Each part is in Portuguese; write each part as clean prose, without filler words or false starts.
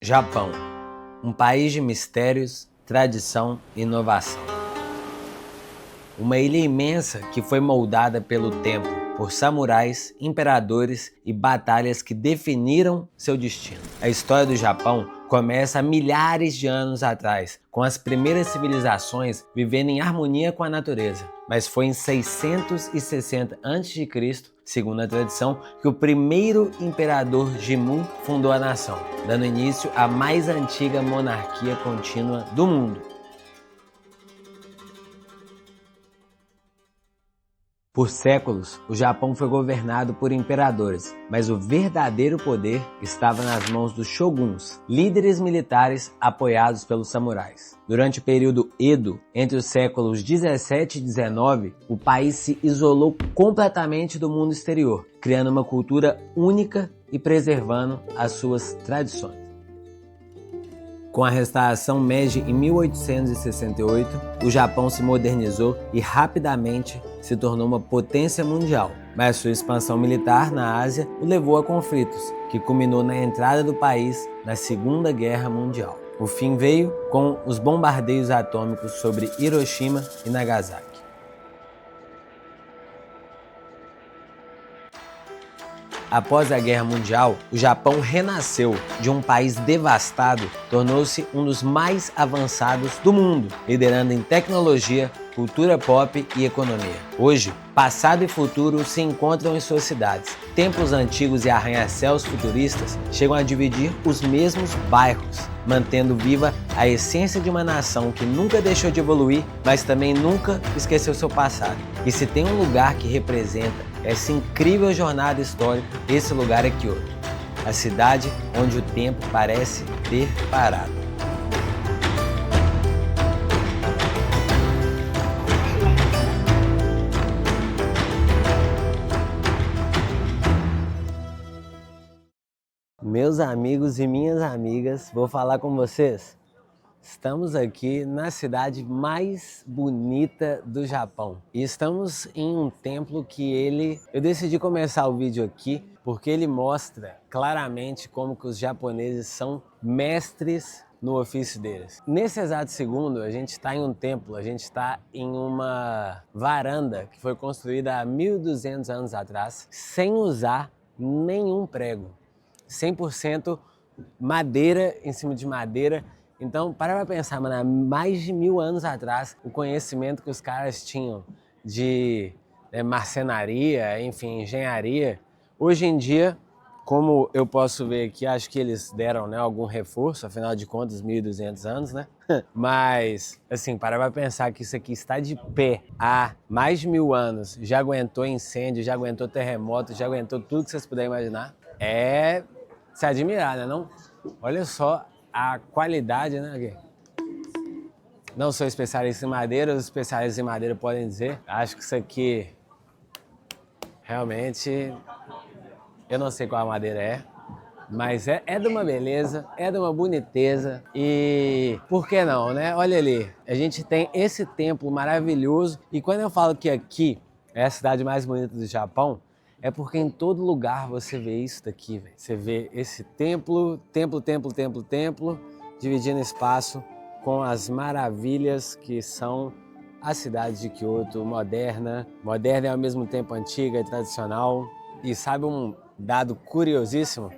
Japão, um país de mistérios, tradição e inovação. Uma ilha imensa que foi moldada pelo tempo, por samurais, imperadores e batalhas que definiram seu destino. A história do Japão começa há milhares de anos atrás, com as primeiras civilizações vivendo em harmonia com a natureza. Mas foi em 660 a.C., segundo a tradição, que o primeiro imperador Jimmu fundou a nação, dando início à mais antiga monarquia contínua do mundo. Por séculos, o Japão foi governado por imperadores, mas o verdadeiro poder estava nas mãos dos shoguns, líderes militares apoiados pelos samurais. Durante o período Edo, entre os séculos 17 e 19, o país se isolou completamente do mundo exterior, criando uma cultura única e preservando as suas tradições. Com a restauração Meiji em 1868, o Japão se modernizou e rapidamente se tornou uma potência mundial. Mas sua expansão militar na Ásia o levou a conflitos, que culminou na entrada do país na Segunda Guerra Mundial. O fim veio com os bombardeios atômicos sobre Hiroshima e Nagasaki. Após a Guerra Mundial, o Japão renasceu de um país devastado, tornou-se um dos mais avançados do mundo, liderando em tecnologia, cultura pop e economia. Hoje, passado e futuro se encontram em suas cidades. Templos antigos e arranha-céus futuristas chegam a dividir os mesmos bairros, mantendo viva a essência de uma nação que nunca deixou de evoluir, mas também nunca esqueceu seu passado. E se tem um lugar que representa essa incrível jornada histórica, esse lugar é Kyoto, a cidade onde o tempo parece ter parado. Meus amigos e minhas amigas, vou falar com vocês. Estamos aqui na cidade mais bonita do Japão e estamos em um templo que eu decidi começar o vídeo aqui porque ele mostra claramente como que os japoneses são mestres no ofício deles. Nesse exato segundo, a gente está em um templo, a gente está em uma varanda que foi construída há 1200 anos atrás, sem usar nenhum prego, 100% madeira em cima de madeira. Então, para pra pensar, mano, há mais de 1000 anos atrás, o conhecimento que os caras tinham de marcenaria, enfim, engenharia, hoje em dia, como eu posso ver aqui, acho que eles deram algum reforço, afinal de contas, 1200 anos, né? Mas, assim, para pra pensar que isso aqui está de pé há mais de 1000 anos, já aguentou incêndio, já aguentou terremoto, já aguentou tudo que vocês puderem imaginar, é se admirar, né, não? Olha só a qualidade, né? Não sou especialista em madeira, os especialistas em madeira podem dizer. Acho que isso aqui realmente, eu não sei qual a madeira é, mas é de uma beleza, é de uma boniteza e por que não, né? Olha ali, a gente tem esse templo maravilhoso e quando eu falo que aqui é a cidade mais bonita do Japão, é porque em todo lugar você vê isso daqui, velho. Você vê esse templo, dividindo espaço com as maravilhas que são a cidade de Kyoto, moderna e ao mesmo tempo antiga e tradicional. E sabe um dado curiosíssimo?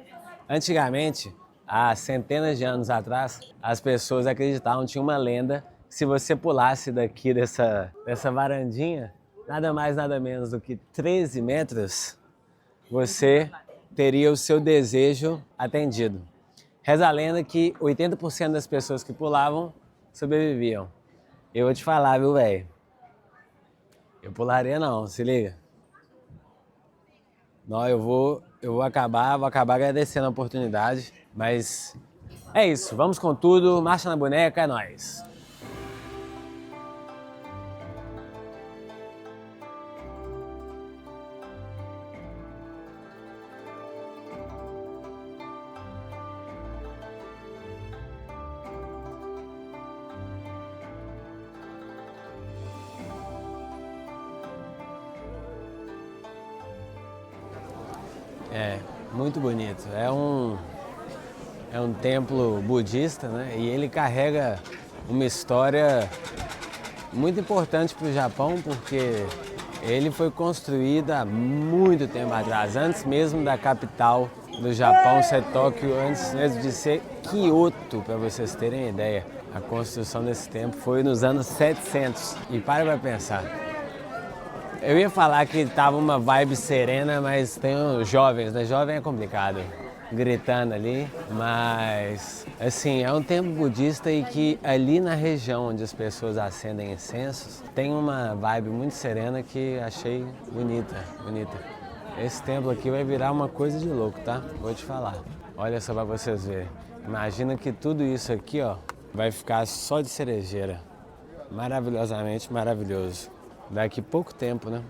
Antigamente, há centenas de anos atrás, as pessoas acreditavam, tinha uma lenda, que se você pulasse daqui dessa varandinha, nada mais, nada menos do que 13 metros, você teria o seu desejo atendido. Reza a lenda que 80% das pessoas que pulavam sobreviviam. Eu vou te falar, viu, velho? Eu pularia não, se liga. Não, eu vou acabar agradecendo a oportunidade, mas é isso, vamos com tudo, marcha na boneca, é nóis. É, muito bonito. é um templo budista, né? E ele carrega uma história muito importante para o Japão, porque ele foi construído há muito tempo atrás, antes mesmo da capital do Japão ser Tóquio, antes mesmo de ser Kyoto, para vocês terem ideia. A construção desse templo foi nos anos 700. E para pensar. Eu ia falar que tava uma vibe serena, mas tem os jovens, né? Jovem é complicado, gritando ali. Mas, assim, é um templo budista e que ali na região onde as pessoas acendem incensos, tem uma vibe muito serena que achei bonita, bonita. Esse templo aqui vai virar uma coisa de louco, tá? Vou te falar. Olha só pra vocês verem. Imagina que tudo isso aqui, ó, vai ficar só de cerejeira. Maravilhosamente maravilhoso. Daqui pouco tempo, né?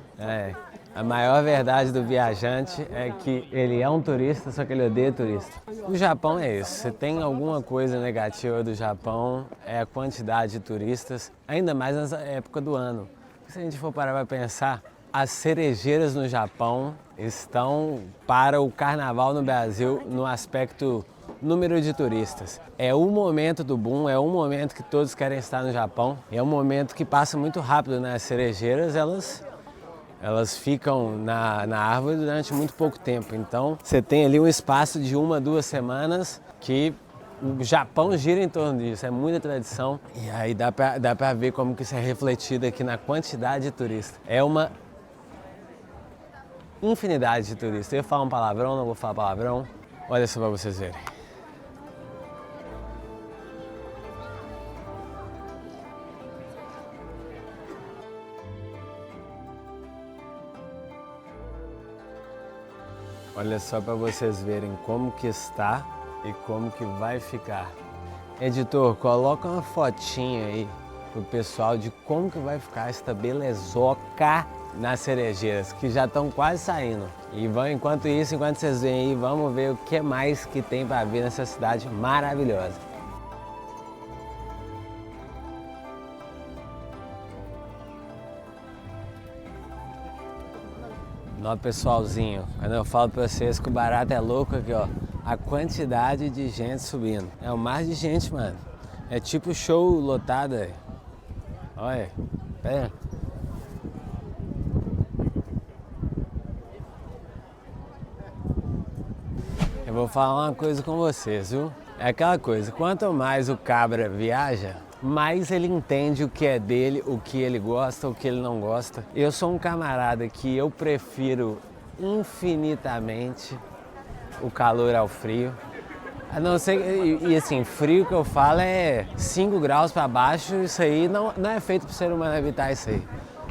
A maior verdade do viajante é que ele é um turista, só que ele odeia turista. O Japão é isso. Se tem alguma coisa negativa do Japão, é a quantidade de turistas, ainda mais nessa época do ano. Se a gente for parar para pensar, as cerejeiras no Japão estão para o carnaval no Brasil no aspecto número de turistas. É o momento do boom, é um momento que todos querem estar no Japão. É um momento que passa muito rápido, né? As cerejeiras, elas ficam na árvore durante muito pouco tempo. Então, você tem ali um espaço de 1, 2 semanas que o Japão gira em torno disso. É muita tradição. E aí dá pra ver como que isso é refletido aqui na quantidade de turistas. É uma infinidade de turistas. Eu ia falar um palavrão, não vou falar palavrão. Olha só pra vocês verem. Olha só para vocês verem como que está e como que vai ficar. Editor, coloca uma fotinha aí pro pessoal de como que vai ficar esta belezoca nas cerejeiras, que já estão quase saindo. E enquanto vocês veem aí, vamos ver o que mais que tem para ver nessa cidade maravilhosa. Ó, pessoalzinho, quando eu falo pra vocês que o barato é louco aqui, ó, a quantidade de gente subindo. É um mar de gente, mano. É tipo show lotado aí. Olha, pera. Eu vou falar uma coisa com vocês, viu? É aquela coisa, quanto mais o cabra viaja, mais ele entende o que é dele, o que ele gosta, o que ele não gosta. Eu sou um camarada que eu prefiro infinitamente o calor ao frio. A não ser, e assim, frio que eu falo é 5 graus para baixo, isso aí não é feito para o ser humano evitar isso aí.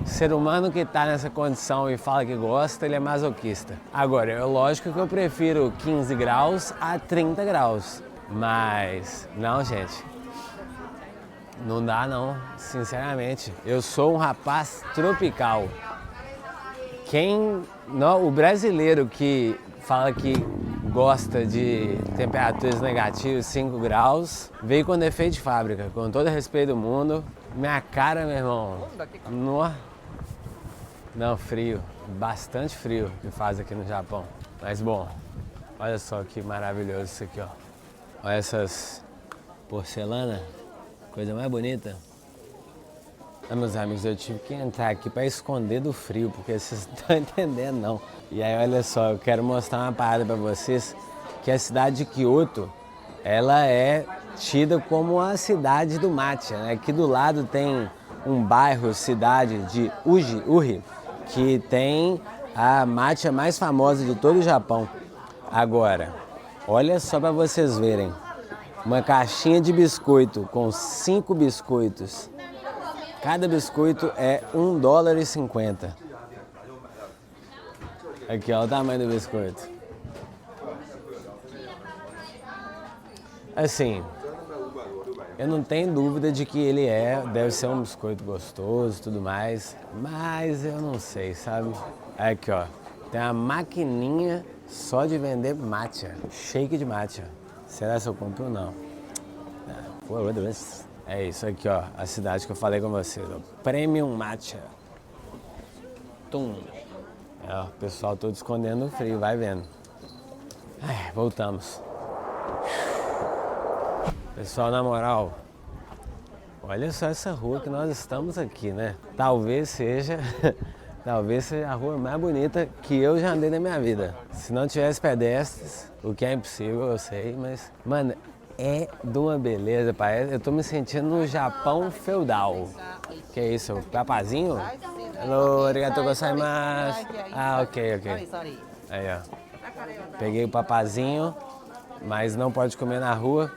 O ser humano que está nessa condição e fala que gosta, ele é masoquista. Agora, é lógico que eu prefiro 15 graus a 30 graus. Mas, não, gente, não dá não, sinceramente. Eu sou um rapaz tropical. O brasileiro que fala que gosta de temperaturas negativas, 5 graus, veio com defeito de fábrica, com todo respeito do mundo. Minha cara, meu irmão, não, frio, bastante frio que faz aqui no Japão. Mas bom, olha só que maravilhoso isso aqui, ó. Olha essas porcelana, coisa mais bonita. Ah, meus amigos, eu tive que entrar aqui para esconder do frio, porque vocês não estão entendendo não. E aí, olha só, eu quero mostrar uma parada para vocês, que a cidade de Kyoto, ela é tida como a cidade do matcha, né? Aqui do lado tem um bairro, cidade de Uri, que tem a matcha mais famosa de todo o Japão. Agora, olha só para vocês verem, uma caixinha de biscoito com 5 biscoitos. Cada biscoito é $1,50. Aqui, ó, o tamanho do biscoito. Assim, eu não tenho dúvida de que ele deve ser um biscoito gostoso e tudo mais, mas eu não sei, sabe? Aqui, ó, tem uma maquininha só de vender matcha, shake de matcha. Será que eu compro ou não? É isso aqui, ó, a cidade que eu falei com vocês, ó, Premium Matcha. Tum. É, o pessoal todo escondendo o frio, vai vendo. Voltamos. Pessoal, na moral, olha só essa rua que nós estamos aqui, né? Talvez seja a rua mais bonita que eu já andei na minha vida. Se não tivesse pedestres, o que é impossível, eu sei, mas, mano, é de uma beleza, parece. Eu tô me sentindo no Japão feudal. Que é isso, papazinho? Hello, arigatou gozaimasu. Ah, ok. Aí, ó. Peguei o papazinho, mas não pode comer na rua.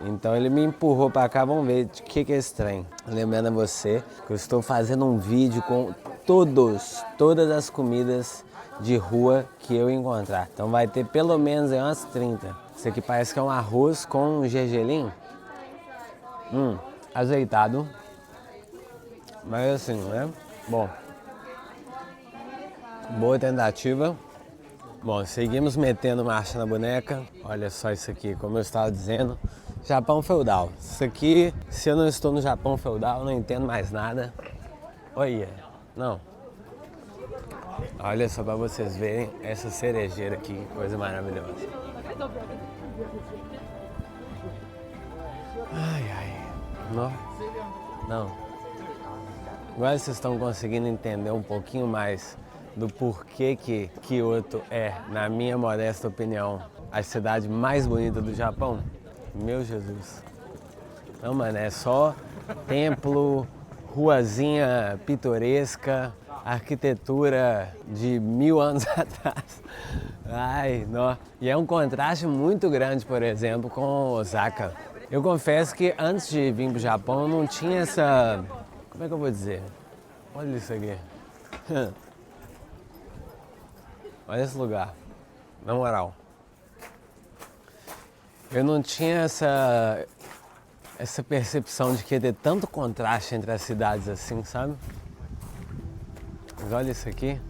Então ele me empurrou pra cá, vamos ver o que é esse trem. Lembrando a você que eu estou fazendo um vídeo com todas as comidas de rua que eu encontrar. Então vai ter pelo menos umas 30. Isso aqui parece que é um arroz com um gergelim. Azeitado. Mas assim, né? Bom. Boa tentativa. Bom, seguimos metendo marcha na boneca. Olha só isso aqui, como eu estava dizendo. Japão feudal. Isso aqui, se eu não estou no Japão feudal, eu não entendo mais nada. Olha, não. Olha só para vocês verem essa cerejeira aqui, que coisa maravilhosa. Ai. Não. Agora vocês estão conseguindo entender um pouquinho mais do porquê que Kyoto é, na minha modesta opinião, a cidade mais bonita do Japão? Meu Jesus. Não, mano, é só templo, ruazinha pitoresca, arquitetura de 1000 anos atrás. Ai, não. E é um contraste muito grande, por exemplo, com Osaka. Eu confesso que antes de vir pro Japão eu não tinha essa... Como é que eu vou dizer? Olha isso aqui. Olha esse lugar. Na moral. Eu não tinha essa percepção de que ia ter tanto contraste entre as cidades assim, sabe? Mas olha isso aqui.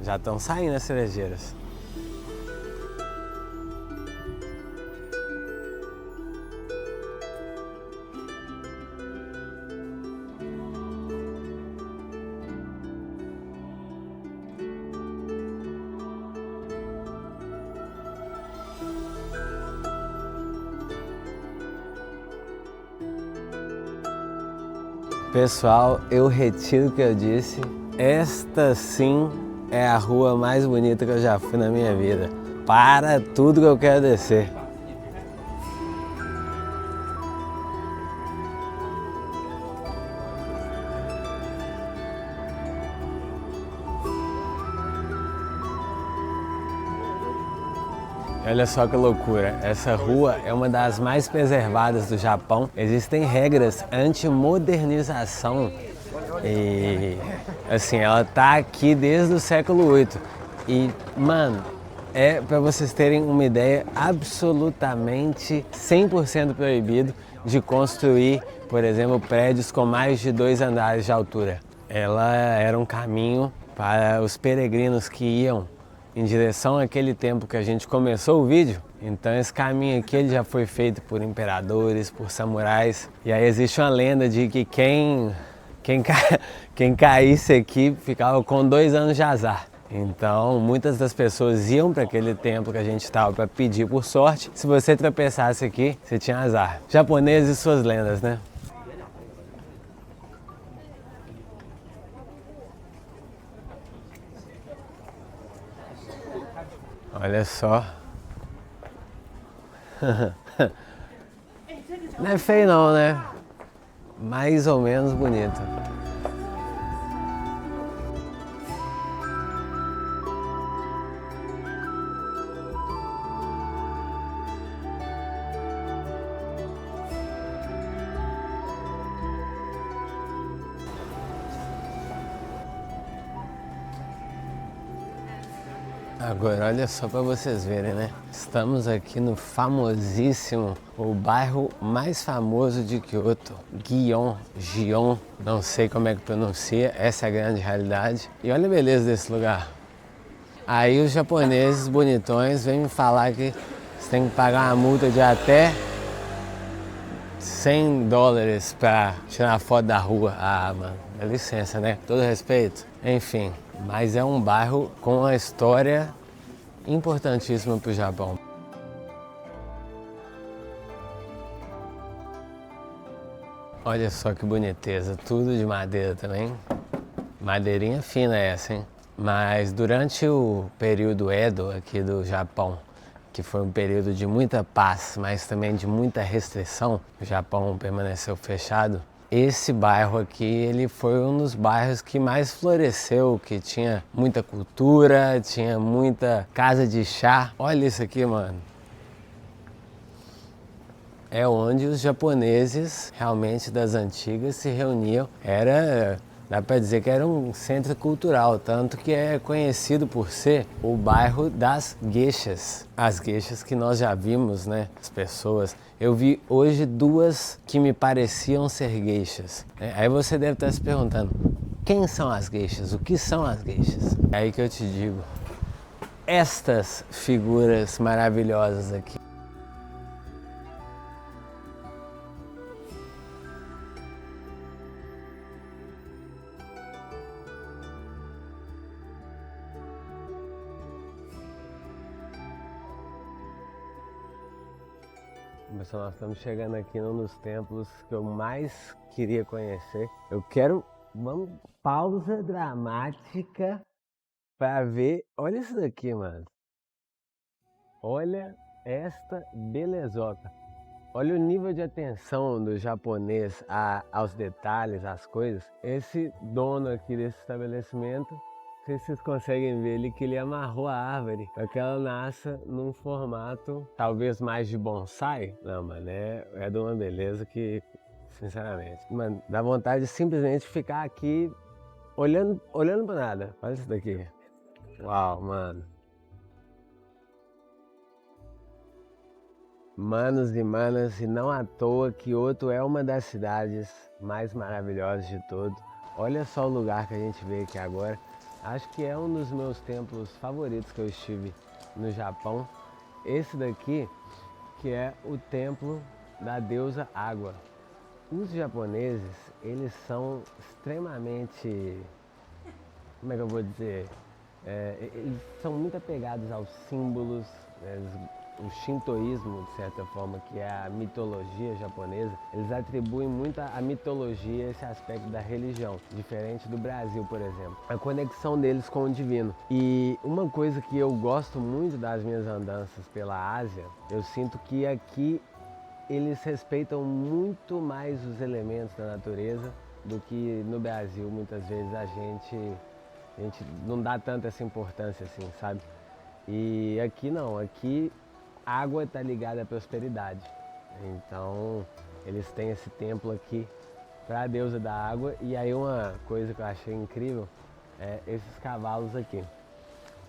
Já estão saindo as cerejeiras. Pessoal, eu retiro o que eu disse. Esta sim é a rua mais bonita que eu já fui na minha vida. Para tudo que eu quero descer. Olha só que loucura, essa rua é uma das mais preservadas do Japão. Existem regras anti-modernização e, assim, ela tá aqui desde o século VIII. E, mano, pra vocês terem uma ideia, absolutamente 100% proibido de construir, por exemplo, prédios com mais de 2 andares de altura. Ela era um caminho para os peregrinos que iam em direção àquele tempo que a gente começou o vídeo. Então esse caminho aqui ele já foi feito por imperadores, por samurais. E aí existe uma lenda de que quem caísse aqui ficava com 2 anos de azar. Então muitas das pessoas iam para aquele templo que a gente estava para pedir por sorte. Se você tropeçasse aqui, você tinha azar. Japoneses e suas lendas, né? Olha só. Não é feio não, né? Mais ou menos bonito. Agora olha só para vocês verem, né? Estamos aqui no famosíssimo, o bairro mais famoso de Kyoto, Gion, não sei como é que pronuncia, essa é a grande realidade. E olha a beleza desse lugar. Aí os japoneses bonitões vêm me falar que você tem que pagar uma multa de até $100 para tirar foto da rua. Ah, mano, dá licença, né? Todo respeito. Enfim, mas é um bairro com uma história importantíssima para o Japão. Olha só que boniteza, tudo de madeira também. Madeirinha fina essa, hein? Mas durante o período Edo aqui do Japão, que foi um período de muita paz, mas também de muita restrição, o Japão permaneceu fechado. Esse bairro aqui, ele foi um dos bairros que mais floresceu, que tinha muita cultura, tinha muita casa de chá. Olha isso aqui, mano. É onde os japoneses realmente das antigas se reuniam. Dá para dizer que era um centro cultural, tanto que é conhecido por ser o bairro das geishas. As geishas que nós já vimos, né? As pessoas. Eu vi hoje duas que me pareciam ser geishas. Aí você deve estar se perguntando, quem são as geishas? O que são as geishas? É aí que eu te digo, estas figuras maravilhosas aqui. Pessoal, nós estamos chegando aqui num dos templos que eu mais queria conhecer. Vamos, pausa dramática para ver. Olha isso daqui, mano. Olha esta belezota. Olha o nível de atenção do japonês aos detalhes, às coisas. Esse dono aqui desse estabelecimento, não sei se vocês conseguem ver ali que ele amarrou a árvore para que ela nasça num formato talvez mais de bonsai. Não, mano, é de uma beleza que, sinceramente, mano, dá vontade de simplesmente ficar aqui olhando para nada. Olha isso daqui. Uau, mano. Manos e manas, e não à toa Kyoto é uma das cidades mais maravilhosas de todo. Olha só o lugar que a gente vê aqui agora. Acho que é um dos meus templos favoritos que eu estive no Japão. Esse daqui, que é o templo da deusa Água. Os japoneses, eles são extremamente, como é que eu vou dizer? Eles são muito apegados aos símbolos, o shintoísmo, de certa forma, que é a mitologia japonesa, eles atribuem muito à mitologia esse aspecto da religião, diferente do Brasil, por exemplo. A conexão deles com o divino. E uma coisa que eu gosto muito das minhas andanças pela Ásia, eu sinto que aqui eles respeitam muito mais os elementos da natureza do que no Brasil. Muitas vezes a gente não dá tanta essa importância assim, sabe? E aqui não, aqui água está ligada à prosperidade. Então eles têm esse templo aqui para a deusa da água. E aí uma coisa que eu achei incrível é esses cavalos aqui.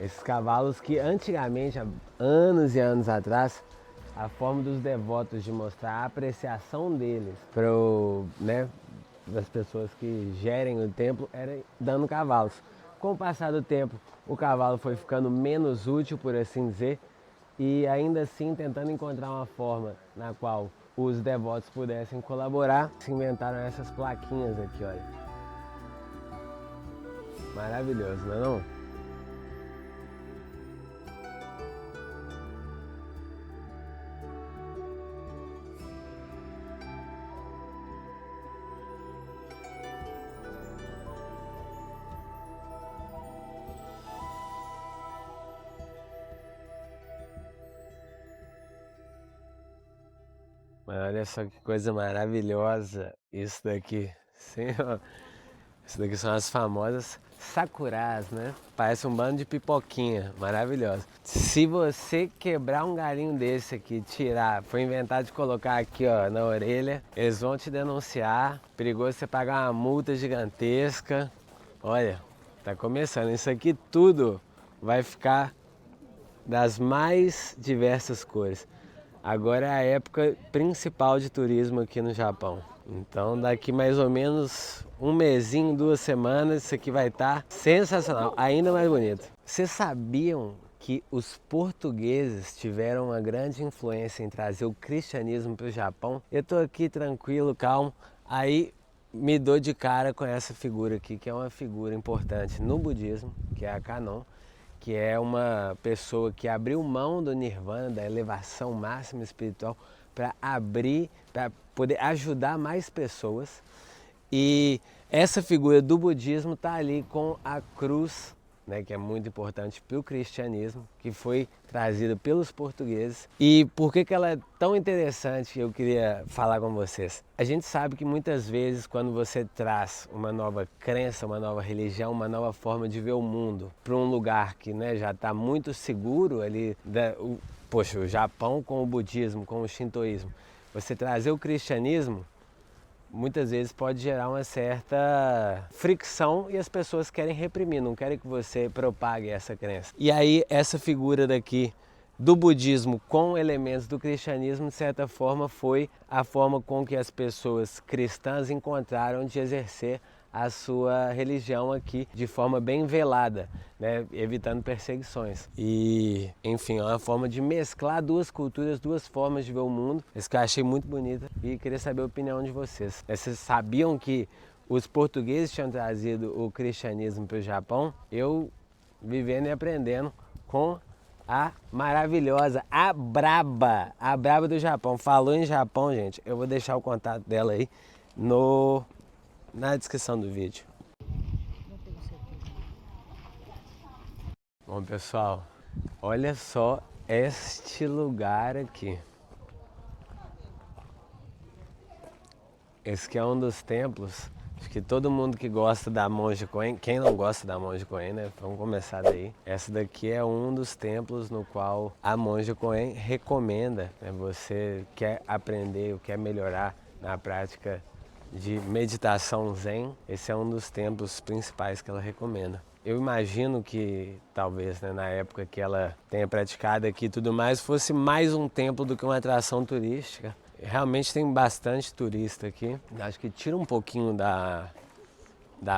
Esses cavalos que antigamente, há anos e anos atrás, a forma dos devotos de mostrar a apreciação deles para das pessoas que gerem o templo era dando cavalos. Com o passar do tempo, o cavalo foi ficando menos útil, por assim dizer, e ainda assim tentando encontrar uma forma na qual os devotos pudessem colaborar, se inventaram essas plaquinhas aqui, olha. Maravilhoso, não é não? Mas olha só que coisa maravilhosa isso daqui. Sim, ó. Isso daqui são as famosas sakuras, né? Parece um bando de pipoquinha, maravilhosa. Se você quebrar um galinho desse aqui, tirar, foi inventado de colocar aqui, ó, na orelha, eles vão te denunciar. Perigoso você pagar uma multa gigantesca. Olha, tá começando. Isso aqui tudo vai ficar das mais diversas cores. Agora é a época principal de turismo aqui no Japão. Então daqui mais ou menos um mesinho, 2 semanas, isso aqui vai estar sensacional, ainda mais bonito. Vocês sabiam que os portugueses tiveram uma grande influência em trazer o cristianismo para o Japão? Eu tô aqui tranquilo, calmo, aí me dou de cara com essa figura aqui, que é uma figura importante no budismo, que é a Kannon, que é uma pessoa que abriu mão do nirvana, da elevação máxima espiritual, para poder ajudar mais pessoas. E essa figura do budismo está ali com a cruz, né, que é muito importante para o cristianismo, que foi trazida pelos portugueses. E por que ela é tão interessante, eu queria falar com vocês. A gente sabe que muitas vezes quando você traz uma nova crença, uma nova religião, uma nova forma de ver o mundo para um lugar que, né, já está muito seguro ali, poxa, o Japão com o budismo, com o shintoísmo, você trazer o cristianismo, muitas vezes pode gerar uma certa fricção e as pessoas querem reprimir, não querem que você propague essa crença. E aí essa figura daqui do budismo com elementos do cristianismo, de certa forma, foi a forma com que as pessoas cristãs encontraram de exercer a sua religião aqui de forma bem velada, né, evitando perseguições. E, enfim, é uma forma de mesclar duas culturas, duas formas de ver o mundo. Isso que eu achei muito bonita e queria saber a opinião de vocês. Vocês sabiam que os portugueses tinham trazido o cristianismo para o Japão? Eu vivendo e aprendendo com a maravilhosa, a braba do Japão. Falou em Japão, gente, eu vou deixar o contato dela aí na descrição do vídeo. Bom, pessoal, olha só este lugar aqui. Esse aqui é um dos templos. Acho que todo mundo que gosta da Monja Coen, quem não gosta da Monja Coen, né? Vamos começar daí. Essa daqui é um dos templos no qual a Monja Coen recomenda, né? Você quer aprender ou quer melhorar na prática de meditação zen, esse é um dos templos principais que ela recomenda. Eu imagino que talvez, né, na época que ela tenha praticado aqui e tudo mais, fosse mais um templo do que uma atração turística. Realmente tem bastante turista aqui. Acho que tira um pouquinho da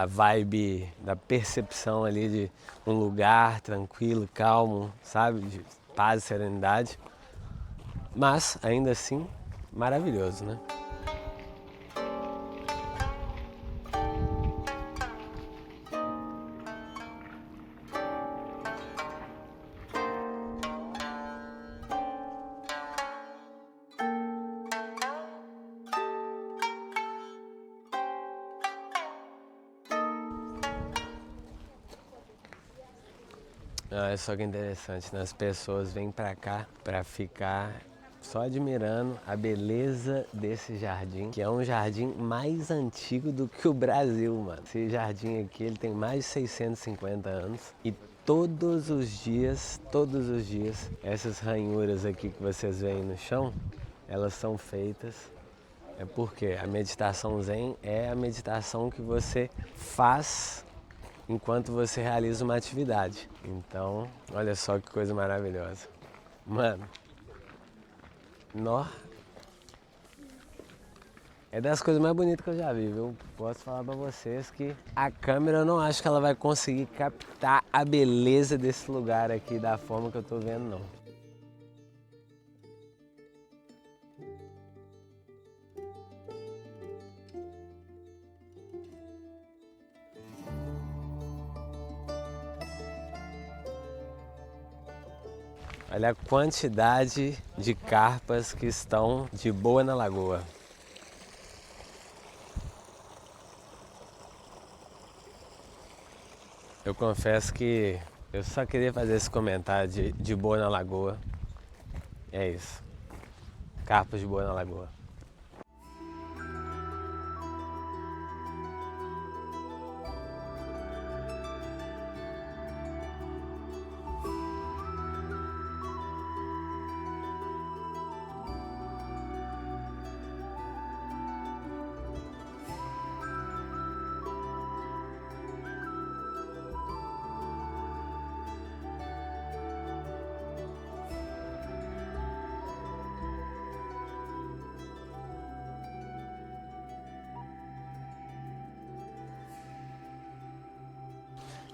vibe, da percepção ali de um lugar tranquilo, calmo, sabe? De paz e serenidade. Mas, ainda assim, maravilhoso, né? Olha só que interessante, né? As pessoas vêm pra cá pra ficar só admirando a beleza desse jardim, que é um jardim mais antigo do que o Brasil, mano. Esse jardim aqui, ele tem mais de 650 anos e todos os dias, essas ranhuras aqui que vocês veem no chão, elas são feitas porque a meditação zen é a meditação que você faz enquanto você realiza uma atividade. Então, olha só que coisa maravilhosa. Mano, é das coisas mais bonitas que eu já vi, viu? Posso falar pra vocês que a câmera eu não acho que ela vai conseguir captar a beleza desse lugar aqui da forma que eu tô vendo, não. Olha a quantidade de carpas que estão de boa na lagoa. Eu confesso que eu só queria fazer esse comentário de boa na lagoa. É isso. Carpas de boa na lagoa.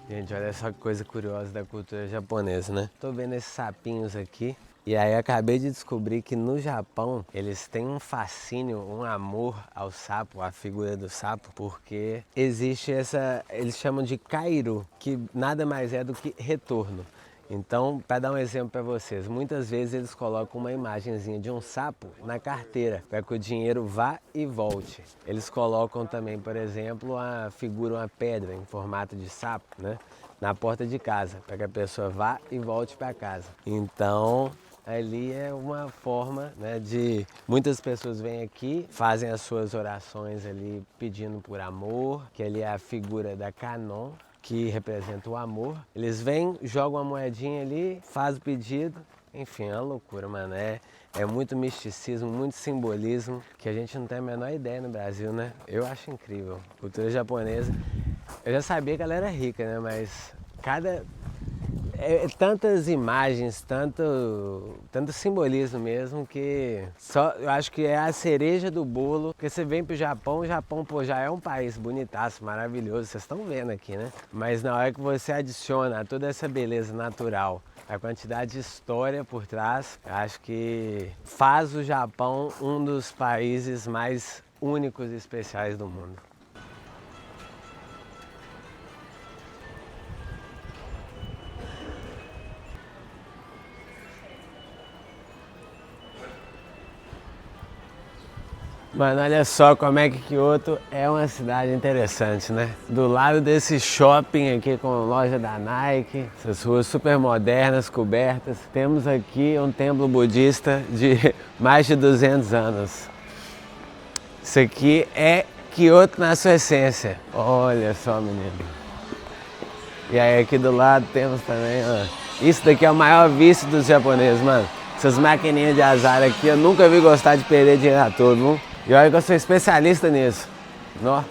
Gente, olha só que coisa curiosa da cultura japonesa, né? Tô vendo esses sapinhos aqui e aí acabei de descobrir que no Japão eles têm um fascínio, um amor ao sapo, à figura do sapo, porque existe eles chamam de kairu, que nada mais é do que retorno. Então, para dar um exemplo para vocês, muitas vezes eles colocam uma imagenzinha de um sapo na carteira, para que o dinheiro vá e volte. Eles colocam também, por exemplo, a figura, uma pedra em formato de sapo, né, na porta de casa, para que a pessoa vá e volte para casa. Então, ali é uma forma, né, de... Muitas pessoas vêm aqui, fazem as suas orações ali pedindo por amor, que ali é a figura da Kanon, que representa o amor. Eles vêm, jogam uma moedinha ali, faz o pedido, enfim, é uma loucura, mano. É muito misticismo, muito simbolismo, que a gente não tem a menor ideia no Brasil, né? Eu acho incrível. Cultura japonesa, eu já sabia que ela era rica, né? Mas tantas imagens, tanto simbolismo mesmo, que só eu acho que é a cereja do bolo. Porque você vem pro Japão, o Japão, pô, já é um país bonitaço, maravilhoso, vocês estão vendo aqui, né? Mas na hora que você adiciona toda essa beleza natural, a quantidade de história por trás, eu acho que faz o Japão um dos países mais únicos e especiais do mundo. Mano, olha só como é que Kyoto é uma cidade interessante, né? Do lado desse shopping aqui com loja da Nike, essas ruas super modernas, cobertas, temos aqui um templo budista de mais de 200 anos. Isso aqui é Kyoto na sua essência. Olha só, menino. E aí aqui do lado temos também, ó. Isso daqui é o maior vício dos japoneses, mano. Essas maquininhas de azar aqui, eu nunca vi gostar de perder dinheiro à toa, viu? E olha que eu sou especialista nisso. Nó.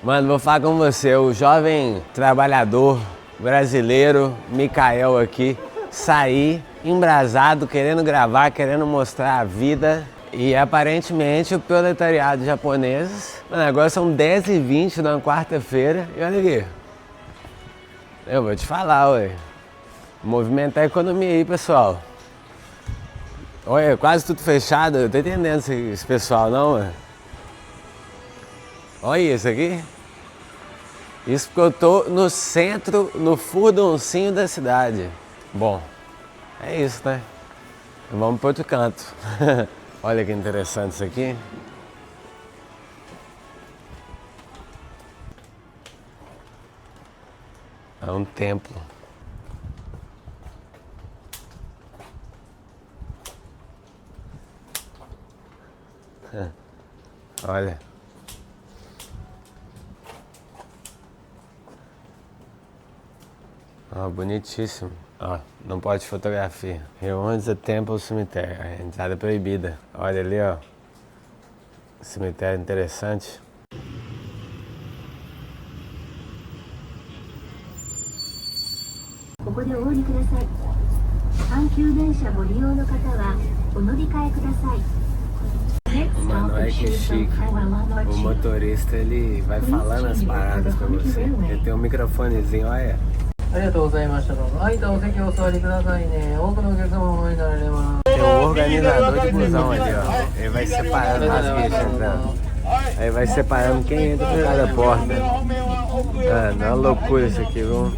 Mano, vou falar com você, o jovem trabalhador brasileiro, Mikael aqui, saí embrasado, querendo gravar, querendo mostrar a vida. E aparentemente o proletariado japonês, mano, agora são 10h20 numa quarta-feira, e olha aqui. Eu vou te falar, ué. Movimentar a economia aí, pessoal. Olha, quase tudo fechado, eu tô entendendo esse pessoal, não, ué. Olha isso aqui. Isso porque eu tô no centro, no furduncinho da cidade. Bom, é isso, né? Vamos pro outro canto. Olha que interessante isso aqui. É um templo. Olha. Ó, bonitíssimo. Ó, não pode fotografia. Ruins the Temple Cemitério. A entrada proibida. Olha ali, ó. Cemitério interessante. Mano, olha que chique. O motorista, ele vai falando as paradas pra você. Ele tem um microfonezinho, olha. Tem um organizador de busão ali, ó. Ele vai separando as bichas entrando. Aí vai separando quem entra por cada porta. Mano, é uma loucura isso aqui, vamos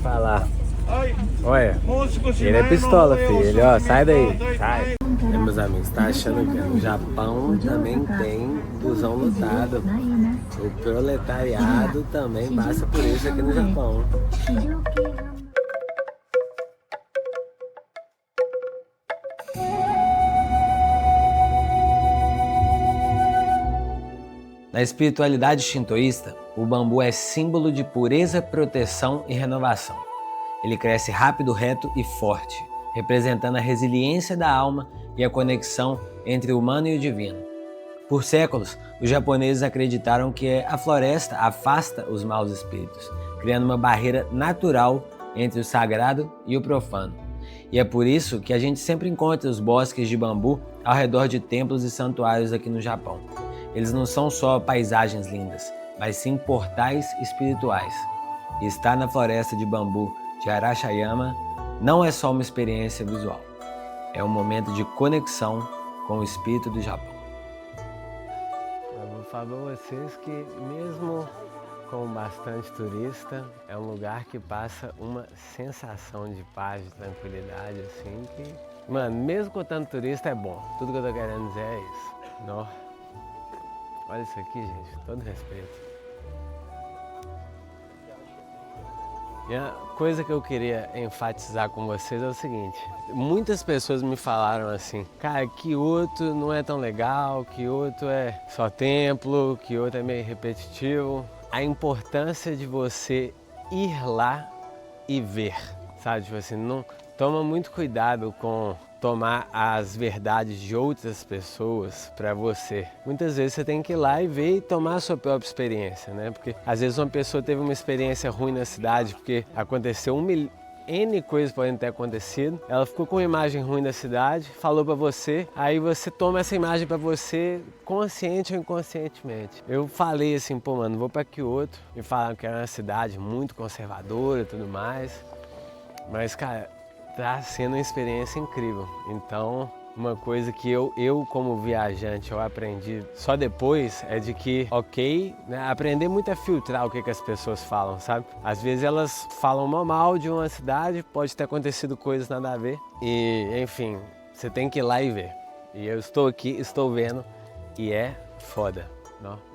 falar. Olha, ele é pistola, filho. Ele, ó, sai daí. Sai. E, meus amigos, tá achando que no Japão também tem busão lotado. O proletariado também passa por isso aqui no Japão. Na espiritualidade shintoísta, o bambu é símbolo de pureza, proteção e renovação. Ele cresce rápido, reto e forte, representando a resiliência da alma e a conexão entre o humano e o divino. Por séculos, os japoneses acreditaram que a floresta afasta os maus espíritos, criando uma barreira natural entre o sagrado e o profano. E é por isso que a gente sempre encontra os bosques de bambu ao redor de templos e santuários aqui no Japão. Eles não são só paisagens lindas, mas sim portais espirituais. E estar na floresta de bambu de Arashiyama não é só uma experiência visual, é um momento de conexão com o espírito do Japão. Eu vou falar para vocês que mesmo com bastante turista. É um lugar que passa uma sensação de paz, de tranquilidade, assim, que... Mano, mesmo com tanto turista é bom. Tudo que eu tô querendo dizer é isso. Nó. Olha isso aqui, gente. Todo respeito. E a coisa que eu queria enfatizar com vocês é o seguinte. Muitas pessoas me falaram assim, cara, Kyoto não é tão legal, Kyoto é só templo, Kyoto é meio repetitivo. A importância de você ir lá e ver, sabe? Tipo assim, não toma muito cuidado com tomar as verdades de outras pessoas para você. Muitas vezes você tem que ir lá e ver e tomar a sua própria experiência, né? Porque às vezes uma pessoa teve uma experiência ruim na cidade porque aconteceu N coisas podem ter acontecido. Ela ficou com uma imagem ruim da cidade, falou pra você, aí você toma essa imagem pra você, consciente ou inconscientemente. Eu falei assim, pô, mano, vou pra Kyoto. Me falaram que era uma cidade muito conservadora e tudo mais. Mas, cara, tá sendo uma experiência incrível. Então, uma coisa que eu como viajante, eu aprendi só depois é de que, ok, né, aprender muito a filtrar o que as pessoas falam, sabe? Às vezes elas falam mal de uma cidade, pode ter acontecido coisas nada a ver. E, enfim, você tem que ir lá e ver. E eu estou aqui, estou vendo, e é foda, não?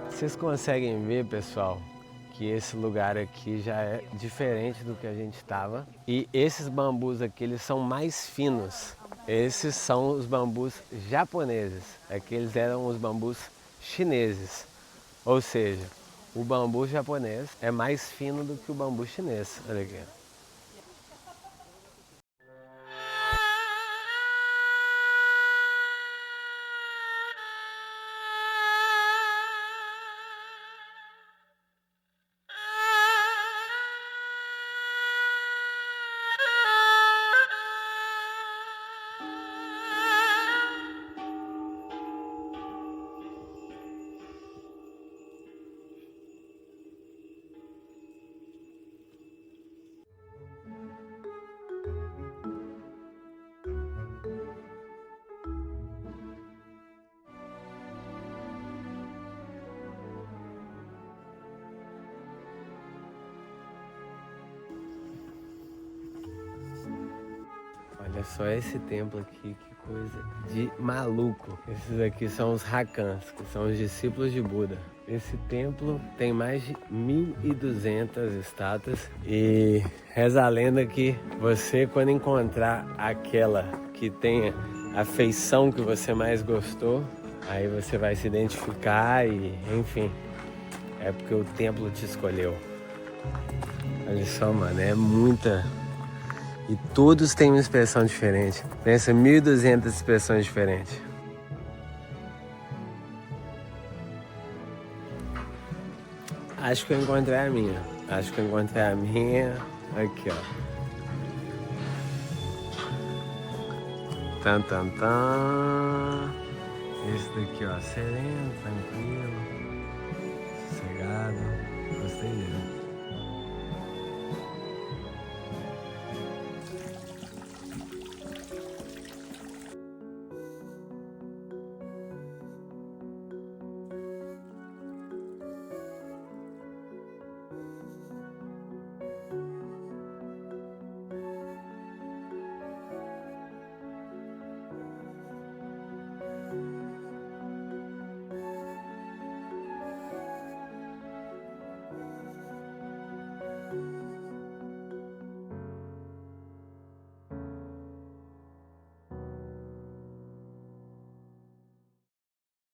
Vocês conseguem ver, pessoal, que esse lugar aqui já é diferente do que a gente estava. E esses bambus aqui, eles são mais finos. Esses são os bambus japoneses. Aqueles eram os bambus chineses. Ou seja, o bambu japonês é mais fino do que o bambu chinês. Olha aqui. Olha só esse templo aqui, que coisa de maluco. Esses aqui são os Hakans, que são os discípulos de Buda. Esse templo tem mais de 1.200 estátuas e reza a lenda que você, quando encontrar aquela que tenha a feição que você mais gostou, aí você vai se identificar e, enfim, é porque o templo te escolheu. Olha só, mano, é muita... E todos têm uma expressão diferente. Pensa, 1.200 expressões diferentes. Acho que eu encontrei a minha. Aqui, ó. Tan, tan, tan. Esse daqui, ó, sereno, tranquilo.